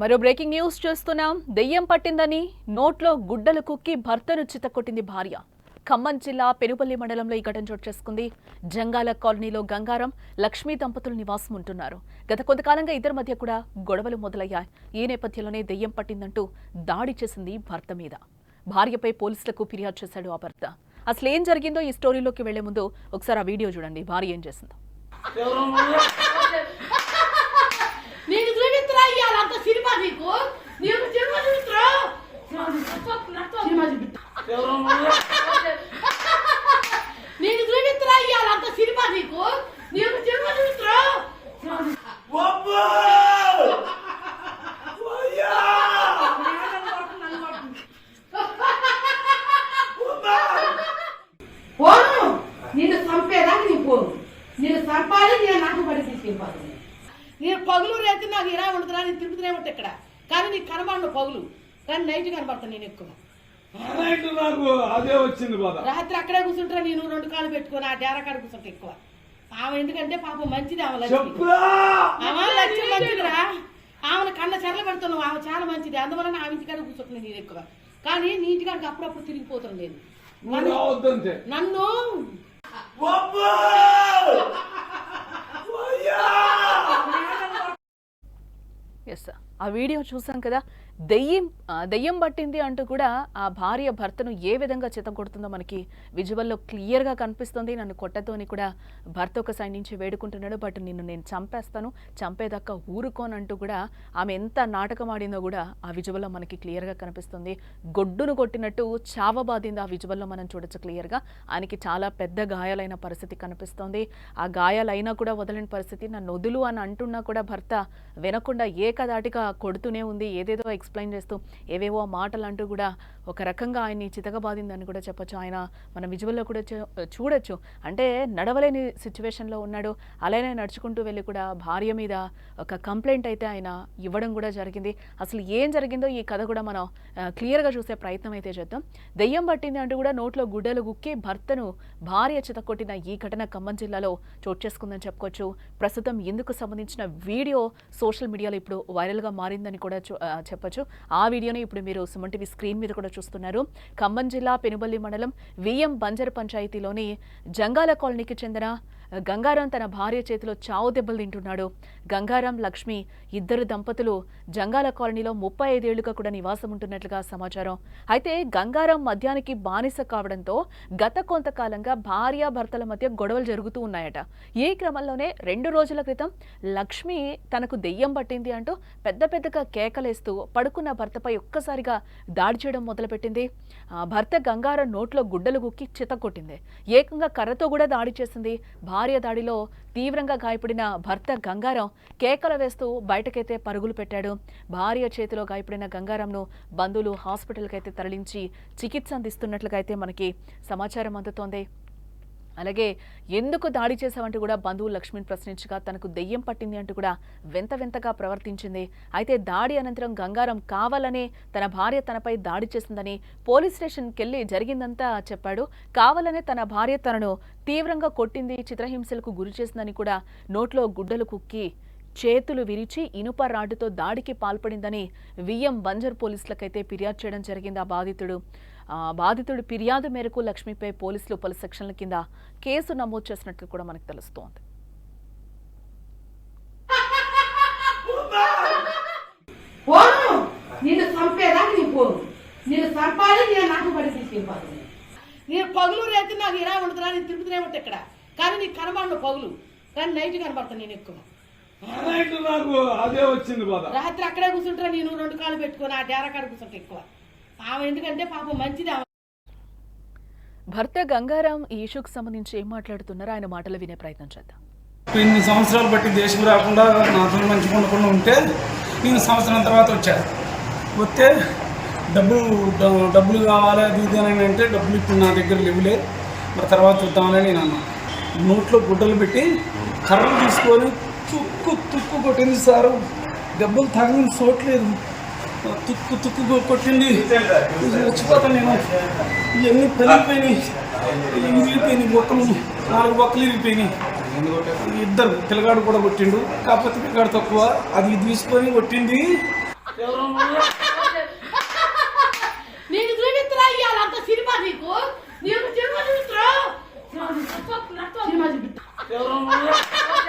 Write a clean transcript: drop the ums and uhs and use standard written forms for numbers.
మరో breaking news చూస్తున్నాం. దెయ్యం పట్టిందని నోట్లో గుడ్డలు కుక్కి భర్తను చితకొట్టింది భార్య. ఖమ్మం జిల్లా పెనుపల్లి మండలంలో ఈ ఘటన చోటు చేసుకుంది. జంగాల కాలనీలో గంగారం, లక్ష్మీ దంపతులు నివాసం ఉంటున్నారు. గత కొంతకాలంగా ఇద్దరి మధ్య కూడా గొడవలు మొదలయ్యాయి. ఈ నేపథ్యంలోనే దెయ్యం పట్టిందంటూ దాడి చేసింది భర్త మీద. భార్యపై పోలీసులకు ఫిర్యాదు చేశాడు ఆ భర్త. అసలు ఏం జరిగిందో ఈ స్టోరీలోకి వెళ్లే ముందు ఒకసారి ఆ వీడియో చూడండి. భార్య ఏం చేసిందో. నీకు చూపిస్తున్నా ఇయ్యాలంత సినిమా నీకు సినిమా చూపిస్తున్నా నీకు చూపిస్తున్నా ఇయ్యాలంత సినిమా నీకు సినిమా చూపిస్తున్నా పోను నిన్ను చంపేదాకా నీ పోను నేను చంపాలి. నేను నాకు పడి తీసుకెళ్ళిపోతాను. నేను పగులు రేతి నాకు ఇలా ఉంటుందా, నేను తిరుగుతూనే ఉంటా ఇక్కడ. కానీ నీకు కనబడను పగులు, కానీ నైట్ కనబడతాను నేను ఎక్కువ. అదే వచ్చింది రాత్రి అక్కడే కూర్చుంటా నేను, రెండు కాళ్ళు పెట్టుకుని ఆ డేరా కాడ కూర్చుంటా ఎక్కువ. ఆమె ఎందుకంటే పాపం మంచిది, ఆమె లక్ష్మి. ఆమె లక్ష్మి మంచిదిరా. ఆమెను కన్న చెరలు పెడుతున్నావు, ఆమె చాలా మంచిది. అందువలన ఆమె ఇంటికాడ కూర్చుంటున్నాను నేను ఎక్కువ. కానీ నీ ఇంటికాడికి అప్పుడప్పుడు తిరిగిపోతాను నేను. నన్ను ఎస్, ఆ వీడియో చూసాం కదా. దెయ్యం పట్టింది అంటూ కూడా ఆ భార్య భర్తను ఏ విధంగా చితగొడుతుందో మనకి విజువల్లో క్లియర్గా కనిపిస్తుంది. నన్ను కొట్టతోని కూడా భర్త ఒక సైడ్ నుంచి వేడుకుంటున్నాడు. బట్ నిన్ను నేను చంపేస్తాను, చంపేదాకా ఊరుకోనంటూ కూడా ఆమె ఎంత నాటకం ఆడిందో కూడా ఆ విజువల్లో మనకి క్లియర్గా కనిపిస్తుంది. గొడ్డును కొట్టినట్టు చావబాదింది ఆ విజువల్లో మనం చూడొచ్చు క్లియర్గా. ఆయనకి చాలా పెద్ద గాయాలైన పరిస్థితి కనిపిస్తోంది. ఆ గాయాలైనా కూడా వదలని పరిస్థితి. నన్ను వదులు అని అంటున్నా కూడా భర్త వినకుండా ఏకదాటిగా కొడుతూనే ఉంది. ఏదేదో ఎక్స్ప్లెయిన్ చేస్తూ ఏవేవో మాటలు అంటూ కూడా ఒక రకంగా ఆయన్ని చితకబాదిందని కూడా చెప్పొచ్చు. ఆయన మన విజువల్లో కూడా చూడొచ్చు. అంటే నడవలేని సిచ్యువేషన్లో ఉన్నాడు. అలానే నడుచుకుంటూ వెళ్ళి కూడా భార్య మీద ఒక కంప్లైంట్ అయితే ఆయన ఇవ్వడం కూడా జరిగింది. అసలు ఏం జరిగిందో ఈ కథ కూడా మనం క్లియర్గా చూసే ప్రయత్నం అయితే చేద్దాం. దెయ్యం పట్టింది అంటూ కూడా నోట్లో గుడ్డలు గుక్కి భర్తను భార్య చితకొట్టిన ఈ ఘటన ఖమ్మం జిల్లాలో చోటు చేసుకుందని చెప్పుకోవచ్చు. ప్రస్తుతం ఇందుకు సంబంధించిన వీడియో సోషల్ మీడియాలో ఇప్పుడు వైరల్గా మారిందని కూడా చెప్పొచ్చు. ఆ వీడియోని ఇప్పుడు మీరు సుమన్ టీవీ స్క్రీన్ మీద కూడా చూస్తున్నారు. ఖమ్మం జిల్లా పెనుబల్లి మండలం విఎం బంజర్ పంచాయతీలోని జంగాల కాలనీకి చెందిన గంగారం తన భార్య చేతిలో చావు దెబ్బలు తింటున్నాడు. గంగారం, లక్ష్మి ఇద్దరు దంపతులు జంగాల కాలనీలో 35 ఏళ్లుగా కూడా నివాసం ఉంటున్నట్లుగా సమాచారం. అయితే గంగారం మద్యానికి బానిస కావడంతో గత కొంతకాలంగా భార్య భర్తల మధ్య గొడవలు జరుగుతూ ఉన్నాయట. ఈ క్రమంలోనే 2 రోజుల క్రితం లక్ష్మి తనకు దెయ్యం పట్టింది అంటూ పెద్దగా కేకలేస్తూ పడుకున్న భర్తపై ఒక్కసారిగా దాడి చేయడం మొదలుపెట్టింది. భర్త గంగారం నోట్లో గుడ్డలు గుక్కి చితకొట్టింది. ఏకంగా కర్రతో కూడా దాడి చేసింది. భార్య దాడిలో తీవ్రంగా గాయపడిన భర్త గంగారం కేకలు వేస్తూ బయటకైతే పరుగులు పెట్టాడు. భార్య చేతిలో గాయపడిన గంగారంను బంధువులు హాస్పిటల్కి అయితే తరలించి చికిత్స అందిస్తున్నట్లుగా అయితే మనకి సమాచారం అందుతోంది. అలాగే ఎందుకు దాడి చేశావంటూ కూడా బంధువులు లక్ష్మిని ప్రశ్నించగా తనకు దెయ్యం పట్టింది అంటూ కూడా వింతగా ప్రవర్తించింది. అయితే దాడి అనంతరం గంగారం కావాలనే తన భార్య తనపై దాడి చేసిందని పోలీస్ స్టేషన్కి వెళ్లి జరిగిందంతా చెప్పాడు. కావాలనే తన భార్య తనను తీవ్రంగా కొట్టింది, చిత్రహింసలకు గురి చేసిందని కూడా నోట్లో గుడ్డలు కుక్కి చేతులు విరిచి ఇనుప రాడ్డుతో దాడికి పాల్పడిందని విఎం బంజర్ పోలీసులకైతే ఫిర్యాదు చేయడం జరిగింది. బాధితుడి ఫిర్యాదు మేరకు లక్ష్మిపై పోలీసులు పలు సెక్షన్ల కింద కేసు నమోదు చేసినట్లు కూడా మనకు తెలుస్తోంది. నిన్ను చంపేదాకా నీ పోను నేను చంపాలి. నేను నాకు పడి తీసుకెళ్ళిపోతాను. నేను పగులు రేతి నాకు ఇలా ఉంటుందా, నేను తిరుగుతూనే ఉంటా ఇక్కడ. కానీ నీకు కనబడను పగులు, కానీ నైట్ కనబడతాను నేను ఎక్కువ. అదే వచ్చింది రాత్రి అక్కడే కూర్చుంటా నేను, రెండు కాళ్ళు పెట్టుకుని ఆ డేరా కాడ కూర్చుంటా ఎక్కువ. ఆమె ఎందుకంటే పాపం మంచిది. భర్త గంగారాం ఈ ఇష్యూకి సంబంధించి ఏం మాట్లాడుతున్నారో ఆయన మాటలు వినే ప్రయత్నం చేద్దాం. ఇన్ని సంవత్సరాలు బట్టి దేశం రాకుండా నాతో మంచిగా ఉండకుండా ఉంటే నేను సంవత్సరం తర్వాత వచ్చాను. వస్తే డబ్బులు కావాలి అది ఇది అని అంటే డబ్బులు ఇప్పుడు నా దగ్గర లేవులే, మరి తర్వాత చూద్దామని నేను అన్నా. నోట్లో గుడ్డలు పెట్టి కర్రలు తీసుకొని తుక్కు కొట్టింది సారు. దెబ్బలు తగిన చోట్లేదు, తుక్కు కొట్టింది. చచ్చిపోతాను నేను. ఇవన్నీ పలిగిపోయినాయి, ఇరిగిపోయినాయి, బొక్కలు 4 బొక్కలు ఇరిగిపోయినాయి. ఇద్దరు పిల్లగాడు కూడా కొట్టిండు, కాకపోతే పిల్లగాడు తక్కువ. అది తీసుకొని కొట్టింది. ఎవరో